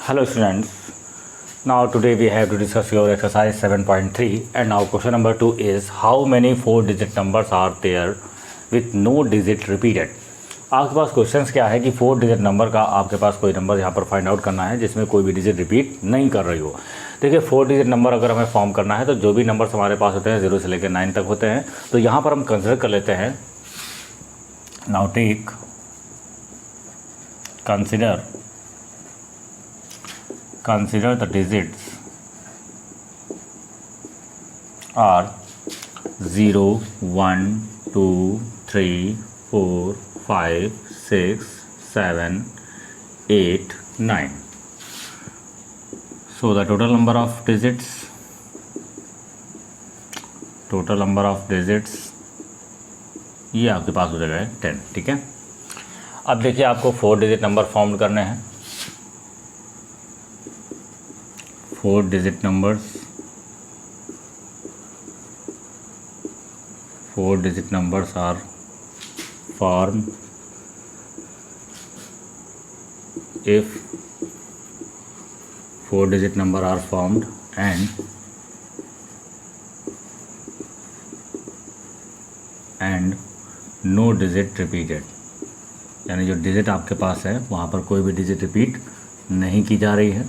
Hello students, now today we have to discuss your exercise 7.3 and now question number 2 is how many 4-digit numbers are there with no digit repeated। आपके पास questions क्या है कि 4 digit number का आपके पास कोई number यहाँ पर find out करना है जिसमें कोई भी डिजिट रिपीट नहीं कर रही हो। देखिए 4 डिजिट नंबर अगर हमें फॉर्म करना है तो जो भी नंबर्स हमारे पास होते हैं 0 से लेकर 9 तक होते हैं, तो यहाँ पर हम कंसिडर कर लेते हैं। Now take consider the digits are 0, 1, 2, 3, 4, 5, 6, 7, 8, 9. So the total number of digits ये आपके पास हो जाएगा 10। ठीक है, अब देखिए आपको 4 डिजिट नंबर फॉर्म करने हैं। 4 digit numbers are formed if 4 digit number are formed and no digit repeated, यानी जो डिजिट आपके पास है वहाँ पर कोई भी डिजिट रिपीट नहीं की जा रही है।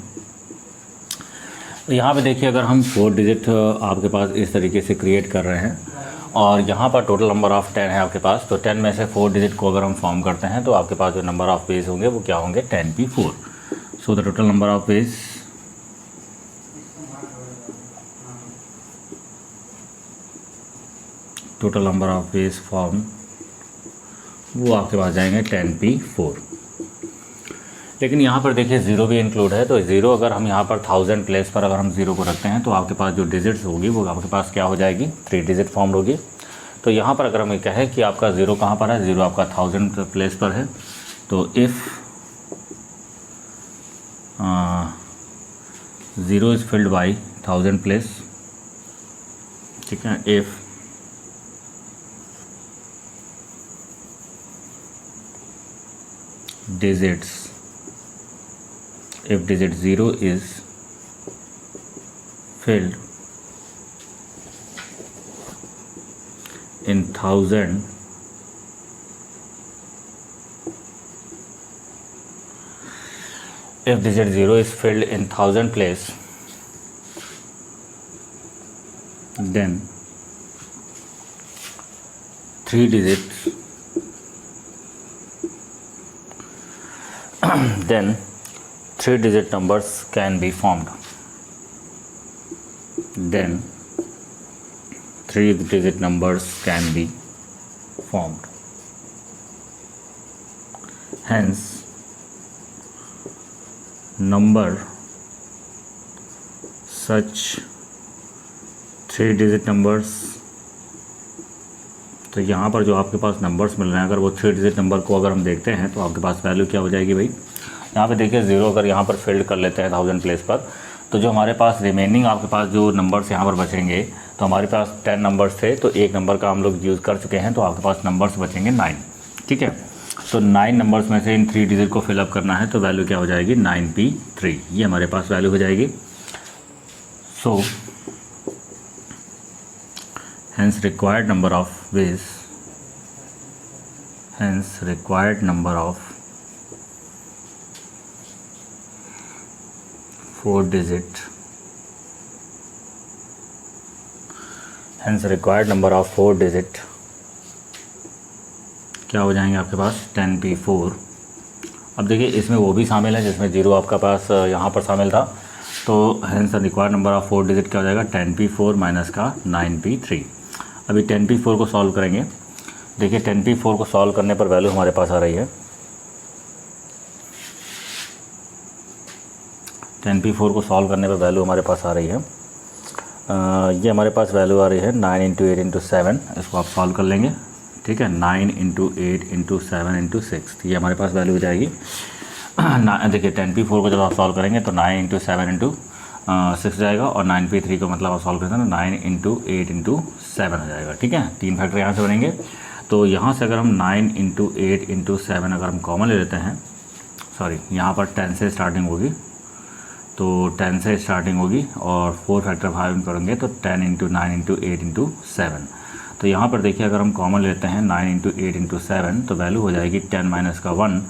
तो यहाँ पे देखिए अगर हम 4 डिजिट आपके पास इस तरीके से क्रिएट कर रहे हैं और यहाँ पर टोटल नंबर ऑफ़ 10 है आपके पास, तो 10 में से 4 डिजिट को अगर हम फॉर्म करते हैं तो आपके पास जो नंबर ऑफ़ पेज होंगे वो क्या होंगे 10p4। So the total number of page form वो आपके पास जाएंगे 10p4। लेकिन यहाँ पर देखिए 0 भी इंक्लूड है, तो 0 अगर हम यहाँ पर 1000 प्लेस पर अगर हम 0 को रखते हैं तो आपके पास जो डिजिट्स होगी वो आपके पास क्या हो जाएगी 3 डिजिट फॉर्म होगी। तो यहाँ पर अगर हम ये कहें कि आपका 0 कहाँ पर है, 0 आपका 1000 प्लेस पर है, तो if 0 is filled by 1000 place, ठीक है, if digit 0 is filled in 1000 if digit 0 is filled in 1000 place, then 3 digits then 3 digit numbers can be formed. Then 3 digit numbers can be formed. Hence, number such 3 digit numbers, तो यहाँ पर जो आपके पास numbers मिल रहे हैं अगर वो 3 digit number को अगर हम देखते हैं तो आपके पास वैल्यू क्या हो जाएगी भाई। यहाँ पे देखिए 0 अगर यहाँ पर फिल्ड कर लेते हैं 1000 प्लेस पर, तो जो हमारे पास रिमेनिंग आपके पास जो नंबर्स यहाँ पर बचेंगे, तो हमारे पास 10 नंबर्स थे तो एक नंबर का हम लोग यूज़ कर चुके हैं, तो आपके पास नंबर्स बचेंगे 9। ठीक है, तो 9 नंबर्स में से इन 3 डिजिट को फिलअप करना है, तो वैल्यू क्या हो जाएगी 9p3, ये हमारे पास वैल्यू हो जाएगी। सो hence required number of 4 digit क्या हो जाएंगे आपके पास 10p4। अब देखिए इसमें वो भी शामिल है जिसमें 0 आपका पास यहाँ पर शामिल था, तो hence required number of 4 digit क्या हो जाएगा 10p4 माइनस का 9p3। अभी 10p4 को सॉल्व करेंगे। देखिए 10p4 को सॉल्व करने पर वैल्यू हमारे पास आ रही है 10p4 को सॉल्व करने पर वैल्यू हमारे पास आ रही है ये हमारे पास वैल्यू आ रही है 9 × 8 × 7। इसको आप सॉल्व कर लेंगे, ठीक है, 9 × 8 × 7 × 6, ये हमारे पास वैल्यू हो जाएगी। देखिए 10p4 को जब आप सॉल्व करेंगे तो 9 × 7 × 6 जाएगा और 9p3 को मतलब आप सॉल्व करते हैं 9 × 8 × 7 हो जाएगा। ठीक है, 3 फैक्टर यहाँ से बनेंगे, तो यहाँ से अगर हम 9 × 8 × 7 अगर हम कॉमन ले लेते हैं, सॉरी यहाँ पर 10 से स्टार्टिंग होगी, तो 10 से स्टार्टिंग होगी और 4 फैक्टर 5 करेंगे तो 10 इंटू 9 इंटू 8 इंटू 7। तो यहाँ पर देखिए अगर हम कॉमन लेते हैं 9 इंटू 8 इंटू 7 तो वैल्यू हो जाएगी 10 माइनस का 1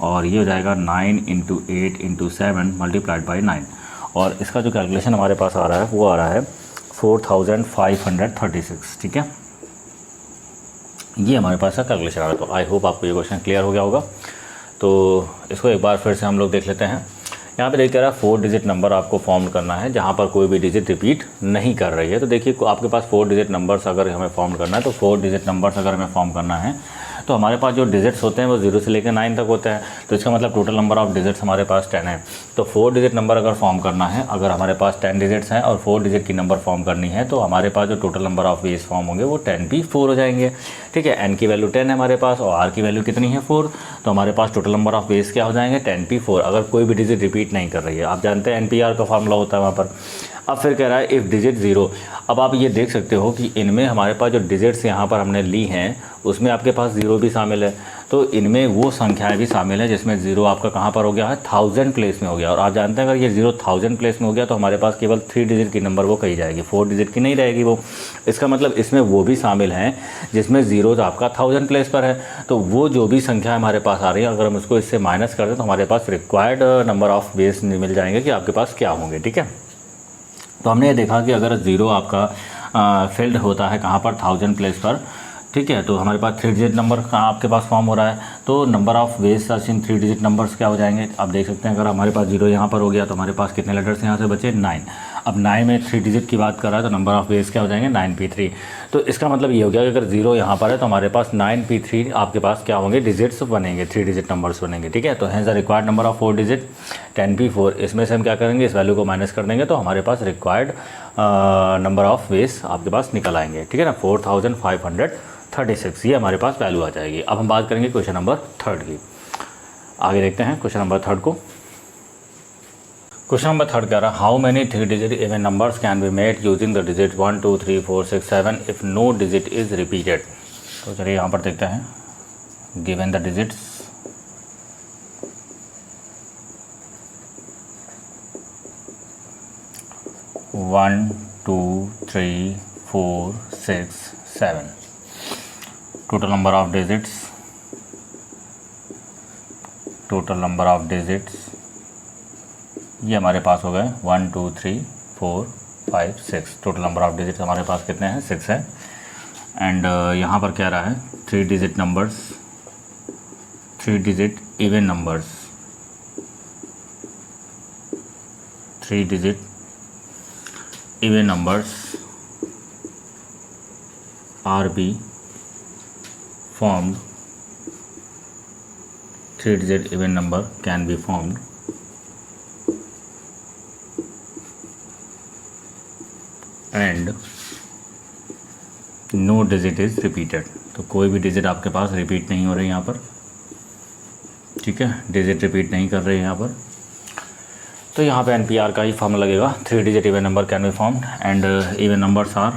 और ये हो जाएगा 9 इंटू 8 इंटू 7 मल्टीप्लाइड बाई 9। और इसका जो कैलकुलेशन हमारे पास आ रहा है वो आ रहा है 4536। ठीक है, ये हमारे पास का कैलकुलेशन आ रहा है। तो आई होप आपको ये क्वेश्चन क्लियर हो गया होगा। तो इसको एक बार फिर से हम लोग देख लेते हैं। यहाँ पे देखिए रहा 4 डिजिट नंबर आपको फॉर्म करना है जहाँ पर कोई भी डिजिट रिपीट नहीं कर रही है। तो देखिए आपके पास 4 डिजिट नंबर्स अगर हमें फॉर्म करना है तो 4 डिजिट नंबर्स अगर हमें फॉर्म करना है तो हमारे पास जो डिजिट्स होते हैं वो 0 से लेकर 9 तक होते हैं। तो इसका मतलब टोटल नंबर ऑफ डिजिट्स हमारे पास 10 है। तो 4 डिजिट नंबर अगर फॉर्म करना है, अगर हमारे पास 10 डिजिट्स हैं और 4 डिजिट की नंबर फॉर्म करनी है तो हमारे पास जो total number of veg form होंगे वो 10p4 हो जाएंगे। ठीक है, n की वैल्यू 10 है हमारे पास और r की वैल्यू कितनी है 4। तो हमारे पास टोटल नंबर ऑफ वेज क्या हो जाएंगे 10p4 अगर कोई भी डिजिट रिपीट नहीं कर रही है। आप जानते हैं NPR का फॉर्मूला होता है वहाँ पर। अब फिर कह रहा है इफ़ डिजिट 0। अब आप ये देख सकते हो कि इनमें हमारे पास जो डिजिट्स यहाँ पर हमने ली हैं उसमें आपके पास 0 भी शामिल है। तो इनमें वो संख्याएं भी शामिल है जिसमें 0 आपका कहाँ पर हो गया है 1000 प्लेस में हो गया। और आप जानते हैं अगर ये 0 1000 प्लेस में हो गया तो हमारे पास केवल 3 डिजिट की नंबर वो कही जाएगी, 4 डिजिट की नहीं रहेगी वो। इसका मतलब इसमें वो भी शामिल हैं जिसमें 0 आपका 1000 प्लेस पर है। तो वो जो भी संख्या हमारे पास आ रही है अगर हम उसको इससे माइनस कर दें तो हमारे पास रिक्वायर्ड नंबर ऑफ बेस मिल जाएंगे कि आपके पास क्या होंगे। ठीक है, तो हमने ये देखा कि अगर 0 आपका फिल्ड होता है कहाँ पर 1000 प्लेस पर, ठीक है, तो हमारे पास 3 डिजिट नंबर कहाँ आपके पास फॉर्म हो रहा है। तो number of veg search in 3 digit numbers क्या हो जाएंगे आप देख सकते हैं। अगर हमारे पास 0 यहाँ पर हो गया तो हमारे पास कितने लेटर्स यहाँ से बचे 9। अब 9 में 3 डिजिट की बात कर रहा है तो नंबर ऑफ वेज क्या हो जाएंगे 9p3। तो इसका मतलब ये हो गया कि अगर 0 यहाँ पर है तो हमारे पास 9p3 आपके पास क्या होंगे डिजिट्स बनेंगे, 3 डिजिट नंबर्स बनेंगे। ठीक है, तो has the required number of 4 digit 10p4। इसमें से हम क्या करेंगे इस वैल्यू को माइनस कर देंगे तो हमारे पास रिक्वायर्ड नंबर ऑफ वेज आपके पास निकल आएंगे। ठीक है ना, 4536 ये हमारे पास वैल्यू आ जाएगी। अब हम बात करेंगे क्वेश्चन नंबर 3 की। आगे देखते हैं क्वेश्चन नंबर 3 को। क्वेश्चन नंबर 3 कह रहा है how many 3 digit even numbers can be made using the digit 1 2 3 4 6 7 if no digit is repeated. तो चलिए यहाँ पर देखते हैं given the digits 1 2 3 4 6 7 total number of digits ये हमारे पास हो गए 1 2 3 4 5 6। टोटल नंबर ऑफ डिजिट्स हमारे पास कितने हैं 6 है। एंड यहाँ पर क्या रहा है 3 digit numbers, 3 digit even numbers, 3 digit even numbers are be formed, 3 digit even number can be formed and no digit is repeated। तो कोई भी डिजिट आपके पास रिपीट नहीं हो रही यहाँ पर। ठीक है, डिजिट रिपीट नहीं कर रहे हैं यहाँ पर। तो यहाँ पे NPR का ही फॉर्म लगेगा 3 digit even number can be formed and even numbers are,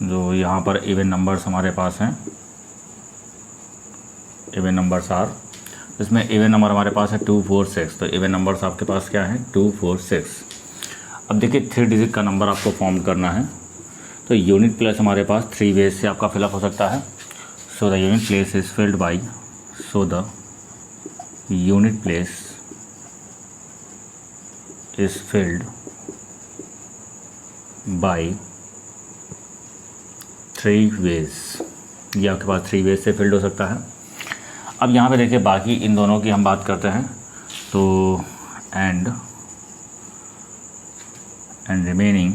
जो यहाँ पर इवन नंबर्स हमारे पास हैं, इवन नंबर्स आर, इसमें इवन नंबर हमारे पास है 2 4 6। तो इवन नंबर्स आपके पास क्या है 2 4 6। अब देखिए 3 डिजिट का नंबर आपको फॉर्म करना है तो यूनिट प्लेस हमारे पास 3 वेज से आपका फिलअप हो सकता है। So the unit place is filled by, so the unit place is filled by 3 ways. ये आपके पास 3 वेज से फिल्ड हो सकता है। अब यहाँ पे देखिए बाकी इन दोनों की हम बात करते हैं तो and remaining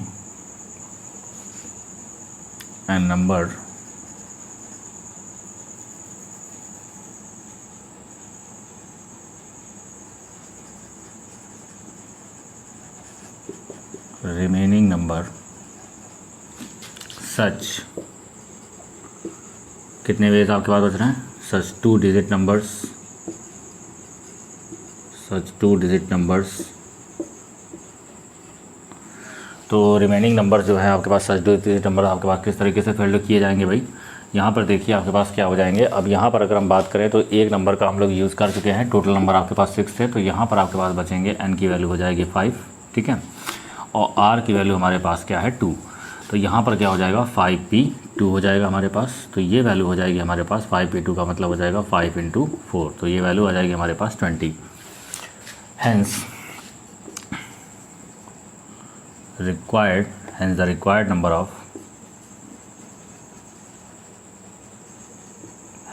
and number remaining number such, कितने वेज आपके पास बच रहे हैं सच 2 डिजिट नंबर्स, सच 2 डिजिट नंबर्स। तो रिमेनिंग नंबर जो है आपके पास सच 2 डिजिट नंबर आपके पास किस तरीके से फिल्ड किए जाएंगे भाई, यहाँ पर देखिए आपके पास क्या हो जाएंगे। अब यहाँ पर अगर हम बात करें तो एक नंबर का हम लोग यूज़ कर चुके हैं, टोटल नंबर आपके पास 6 थे, तो यहाँ पर आपके पास बचेंगे n की वैल्यू हो जाएगी 5, ठीक है, और r की वैल्यू हमारे पास क्या है 2। तो यहाँ पर क्या हो जाएगा 5p2 हो जाएगा हमारे पास। तो ये वैल्यू हो जाएगी हमारे पास 5p2 का मतलब हो जाएगा 5 × 4, तो ये वैल्यू आ जाएगी हमारे पास 20। Hence the required number of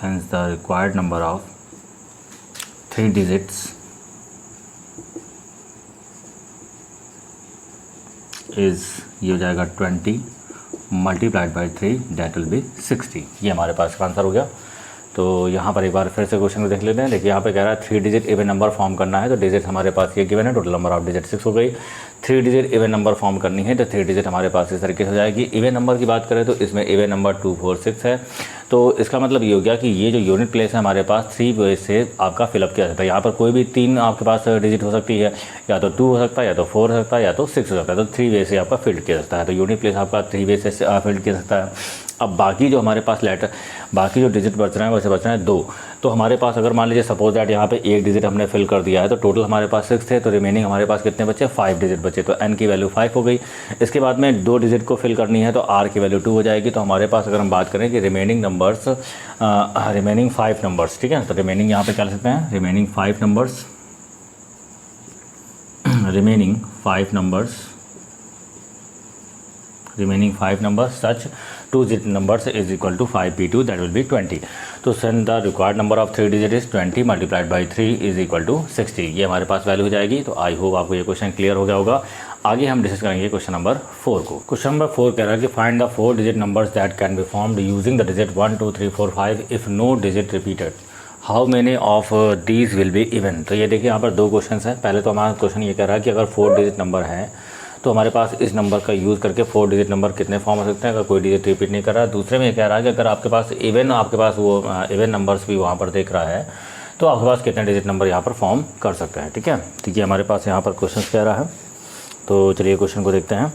hence the required number of 3 digits is ये हो जाएगा 20 multiplied by 3 that will B 60। ये हमारे पास का आंसर हो गया। तो यहाँ पर एक बार फिर से क्वेश्चन को देख लेते हैं। देखिए यहाँ पे कह रहा है 3 डिजिट इवन नंबर फॉर्म करना है, तो डिजिट हमारे पास ये गिवन है, टोटल नंबर ऑफ डिजिट 6 हो गई। 3 डिजिट इवन नंबर फॉर्म करनी है तो 3 डिजिट हमारे पास इस तरीके से हो जाएगी। इवन नंबर की बात करें तो इसमें इवन नंबर 2 4 6 है, तो इसका मतलब ये हो गया कि ये जो यूनिट प्लेस है हमारे पास 3 वे से आपका फिलअप किया जाता है। यहाँ पर कोई भी 3 आपके पास डिजिट हो सकती है, या तो 2 हो सकता है, या तो 4 हो सकता है, या तो 6 हो सकता है, तो 3 वे से आपका फिल्ड किया जाता है। तो यूनिट प्लेस आपका 3 वे से फिल्ड किया जाता है। अब बाकी जो हमारे पास बाकी जो डिजिट बच रहे हैं वैसे बच रहे हैं 2। तो हमारे पास अगर मान लीजिए सपोज दैट यहाँ पे एक डिजिट हमने फिल कर दिया है, तो टोटल हमारे पास 6 थे, तो रिमेनिंग हमारे पास कितने बचे 5 डिजिट बचे, तो n की वैल्यू 5 हो गई। इसके बाद में 2 डिजिट को फिल करनी है तो r की वैल्यू 2 हो जाएगी। तो हमारे पास अगर हम बात करें कि रिमेनिंग 5 नंबर्स, ठीक है, तो रिमेनिंग यहाँ पे क्या लिख सकते हैं, remaining 5 numbers such 2 digit numbers is equal to 5p2 that will be 20। तो then the required number of 3 digit is 20 multiplied by 3 is equal to 60। ये हमारे पास वैल्यू हो जाएगी। तो आई होप आपको ये क्वेश्चन क्लियर हो गया होगा। आगे हम डिस्कस करेंगे क्वेश्चन नंबर 4 को। क्वेश्चन नंबर 4 कह रहा है कि find the 4 digit numbers that can be formed using the digit 1 2 3 4 5 if no digit repeated, how many of these will be even. तो ये देखिए यहाँ पर 2 क्वेश्चन हैं। पहले तो हमारा क्वेश्चन ये कह रहा है कि अगर 4 डिजिट नंबर है तो हमारे पास इस नंबर का यूज़ करके 4 डिजिट नंबर कितने फॉर्म हो सकते हैं अगर कोई डिजिट रिपीट नहीं कर रहा है। दूसरे में ये कह रहा है कि अगर आपके पास वो इवन नंबर्स भी वहाँ पर देख रहा है तो आपके पास कितने डिजिट नंबर यहाँ पर फॉर्म कर सकते हैं, ठीक है। ठीक है, हमारे पास यहाँ पर क्वेश्चन कह रहा है, तो चलिए क्वेश्चन को देखते हैं।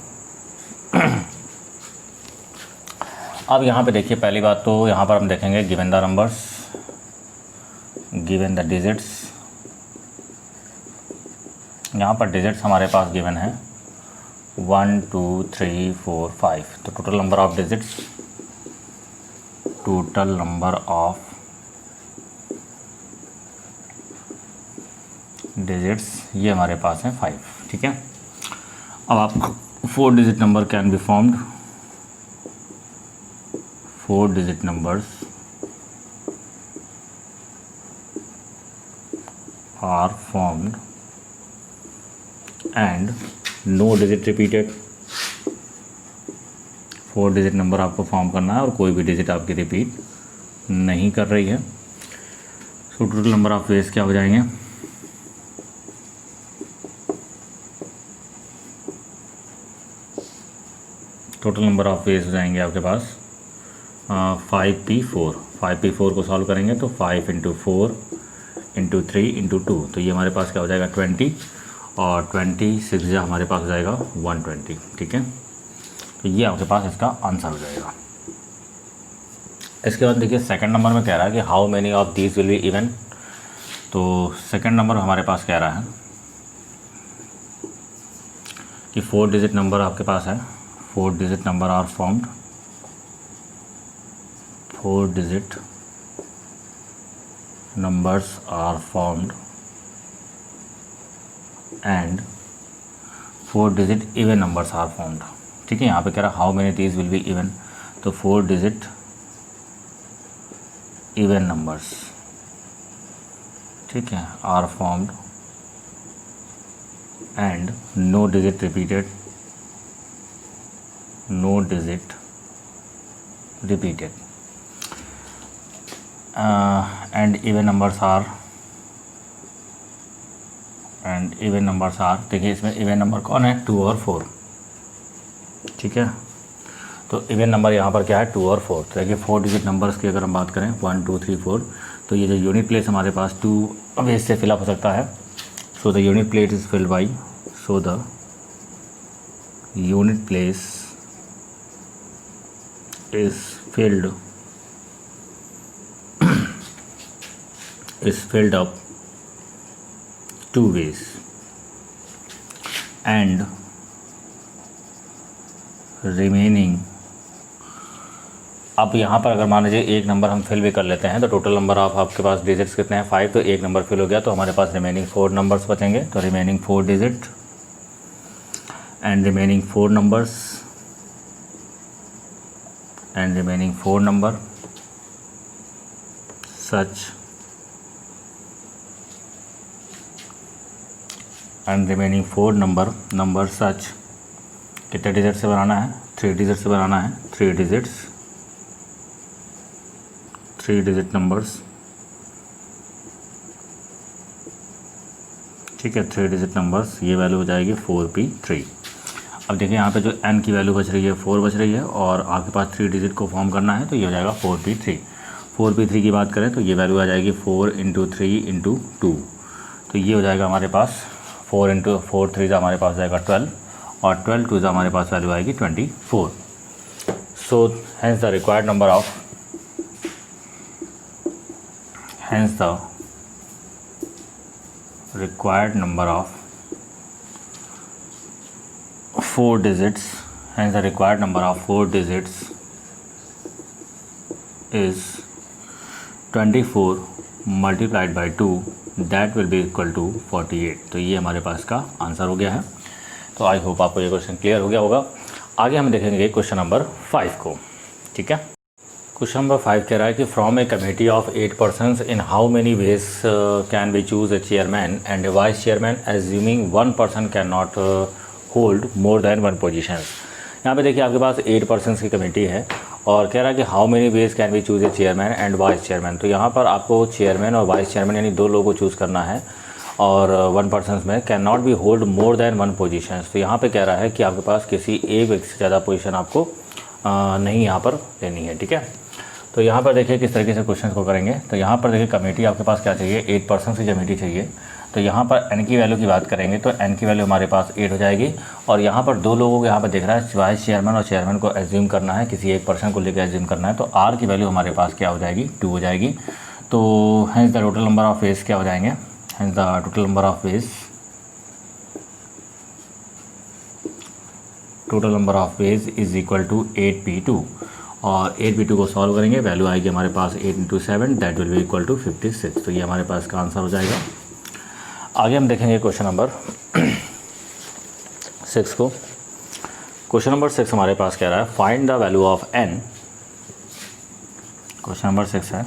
अब यहाँ पे देखिए पहली बात तो यहाँ पर हम देखेंगे given the numbers, given the digits. यहाँ पर डिजिट्स हमारे पास गिवन है 1 2 3 4 5। तो total number of digits, total number of digits ये हमारे पास है 5, ठीक है। अब आप 4 digit number can be formed, 4 digit numbers are formed and no digit repeated. 4 digit number आपको फॉर्म करना है और कोई भी डिजिट आपकी रिपीट नहीं कर रही है। So total number of ways क्या हो जाएंगे, टोटल नंबर ऑफ वेज हो जाएंगे आपके पास 5p4 को सॉल्व करेंगे तो 5 × 4 × 3 × 2, तो ये हमारे पास क्या हो जाएगा 20, और 26 हमारे पास हो जाएगा 120, ठीक है। तो ये आपके पास इसका आंसर हो जाएगा। इसके बाद देखिए सेकंड नंबर में कह रहा है कि how many of these will be even. तो सेकंड नंबर हमारे पास कह रहा है कि 4 डिजिट नंबर आपके पास है, 4 digit number are formed, 4 digit numbers are formed and 4 digit even numbers are formed, ठीक है। यहाँ पे कह रहा है how many these will be even, तो 4 डिजिट इवन नंबर्स, ठीक है, are formed and no digit repeated, no digit repeated and even numbers are, and even numbers are, देखिए इसमें इवन नंबर कौन है 2 और 4, ठीक है। तो इवन नंबर यहाँ पर क्या है 2 और 4। तो देखिए 4 डिजिट नंबर्स की अगर हम बात करें 1 2 3 4, तो ये जो यूनिट प्लेस हमारे पास 2 वेज से फिलअप हो सकता है। So the unit place is filled by, so the unit place is filled is filled up 2 ways and remaining, अब यहाँ पर अगर मान लीजिए एक नंबर हम फिल भी कर लेते हैं तो टोटल नंबर ऑफ आपके पास डिजिट्स कितने हैं 5, तो एक नंबर फिल हो गया तो हमारे पास रिमेनिंग 4 नंबर्स बचेंगे। तो remaining 4 digit and remaining 4 numbers and remaining 4 number such and remaining 4 number such, कितने डिजिट से बनाना है 3 डिजिट से बनाना है, 3 डिजिट्स 3 डिजिट नंबर्स, ठीक है 3 डिजिट नंबर्स, ये वैल्यू हो जाएगी 4p3। अब देखिए यहाँ पे जो n की वैल्यू बच रही है 4 बच रही है और आपके पास 3 डिजिट को फॉर्म करना है तो ये हो जाएगा 4p3। 4p3 की बात करें तो ये वैल्यू आ जाएगी 4 × 3 × 2, तो ये हो जाएगा हमारे पास 4 × 4 3 हमारे पास जाएगा 12 और 12 2 हमारे पास वैल्यू आएगी 24। So hence the required number of hence the required number of 4 digits is 24 multiplied by 2 that will be equal to 48। तो ये हमारे पास का आंसर हो गया है। तो आई होप आपको ये क्वेश्चन क्लियर हो गया होगा। आगे हम देखेंगे क्वेश्चन नंबर 5 को, ठीक है। क्वेश्चन नंबर 5 कह रहा है कि from a committee of 8 persons in how many ways can we choose a chairman and a vice chairman assuming 1 person can not hold more than 1 positions. यहाँ पे देखिए आपके पास 8 पर्सन्स की कमेटी है और कह रहा है कि how many ways can we choose a chairman and vice chairman. तो यहाँ पर आपको चेयरमैन और वाइस चेयरमैन यानी 2 लोगों को चूज़ करना है और 1 पर्सन में can not be hold more than 1 positions. तो यहाँ पे कह रहा है कि आपके पास किसी एक व्यक्ति से ज़्यादा पोजीशन आपको नहीं यहाँ पर लेनी है, ठीक है। तो यहाँ पर देखिए किस तरीके से क्वेश्चन को करेंगे। तो यहाँ पर देखिए कमेटी आपके पास क्या चाहिए 8 पर्सन की कमेटी चाहिए। तो यहाँ पर n की वैल्यू की बात करेंगे तो n की वैल्यू हमारे पास 8 हो जाएगी और यहाँ पर 2 लोगों को यहाँ पर दिख रहा है वाइस चेयरमैन और चेयरमैन को एज्यूम करना है, किसी एक पर्सन को लेकर एज्यूम करना है। तो r की वैल्यू हमारे पास क्या हो जाएगी 2 हो जाएगी। तो hence the total number of ways क्या हो जाएंगे, hence the total number of ways is equal to 8p2 और 8p2 को सॉल्व करेंगे, वैल्यू आएगी हमारे पास 8 × 7 that will be equal to 56। तो ये हमारे पास का आंसर हो जाएगा। आगे हम देखेंगे क्वेश्चन नंबर 6 को। क्वेश्चन नंबर 6 हमारे पास कह रहा है find the value of n। Question number 6 है,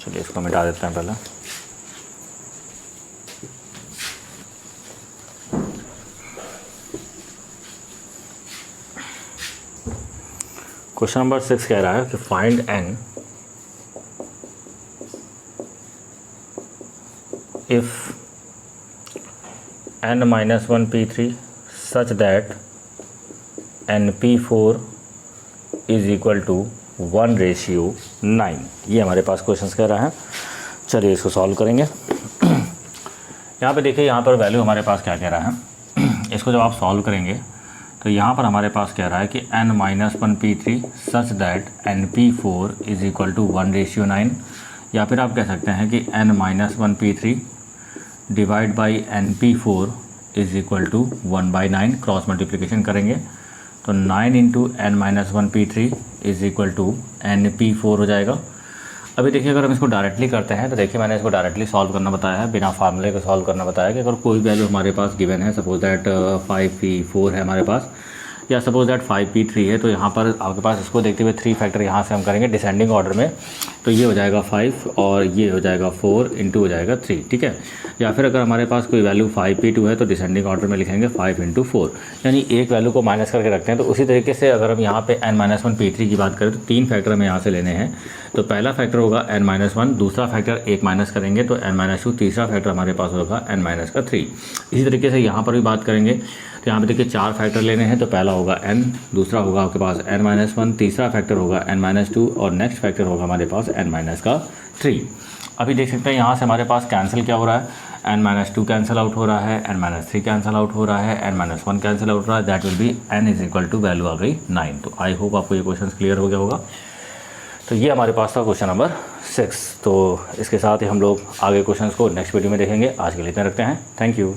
चलिए इसको मिटा देते हैं पहले। क्वेश्चन नंबर 6 कह रहा है कि find n if n-1p3 such that np4 is equal to 1:9। ये हमारे पास क्वेश्चन कह रहा है। चलिए इसको सॉल्व करेंगे। यहाँ पे देखिए यहाँ पर वैल्यू हमारे पास क्या कह रहा है, इसको जब आप सॉल्व करेंगे तो यहाँ पर हमारे पास कह रहा है कि n-1p3 such that np4 is equal to 1:9, या फिर आप कह सकते हैं कि n-1p3 divide by np4 is equal to 1/9। Cross multiplication करेंगे तो 9 × n-1p3 is equal to np4 हो जाएगा। अभी देखिए अगर हम इसको डायरेक्टली करते हैं तो देखिए मैंने इसको डायरेक्टली सॉल्व करना बताया है, बिना फार्मूले को सॉल्व करना बताया कि अगर कोई वैल्यू हमारे पास गिवन है, सपोज दैट 5p4 है हमारे पास या सपोज दैट 5p3 है, तो यहाँ पर आपके पास इसको देखते हुए 3 फैक्टर यहाँ से हम करेंगे डिसेंडिंग ऑर्डर में। तो ये हो जाएगा 5 और ये हो जाएगा 4 इंटू हो जाएगा 3, ठीक है। या फिर अगर हमारे पास कोई वैल्यू 5p2 है तो डिसेंडिंग ऑर्डर में लिखेंगे 5 × 4, यानी एक वैल्यू को माइनस करके रखते हैं। तो उसी तरीके से अगर हम यहाँ पे n-1p3 की बात करें तो 3 फैक्टर हमें यहाँ से लेने हैं। तो पहला फैक्टर होगा n-1, दूसरा फैक्टर 1 माइनस करेंगे तो n-2, तीसरा फैक्टर हमारे पास होगा n-3। इसी तरीके से यहाँ पर भी बात करेंगे तो यहाँ पे देखिए 4 फैक्टर लेने हैं। तो पहला होगा n, दूसरा होगा आपके पास n-1, तीसरा फैक्टर होगा n-2 और नेक्स्ट फैक्टर होगा हमारे पास n-3। अभी देख सकते हैं यहाँ से हमारे पास कैंसिल क्या हो रहा है, n-2 कैंसिल आउट हो रहा है, n-3 कैंसिल आउट हो रहा है, n-1 कैंसिल आउट हो रहा है, that will be n is equal to value आ गई 9। तो आई होप आपको ये क्वेश्चन क्लियर हो गया होगा। तो ये हमारे पास था क्वेश्चन नंबर 6। तो इसके साथ ही हम लोग आगे क्वेश्चंस को नेक्स्ट वीडियो में देखेंगे। आज के लिए इतना रखते हैं। Thank you.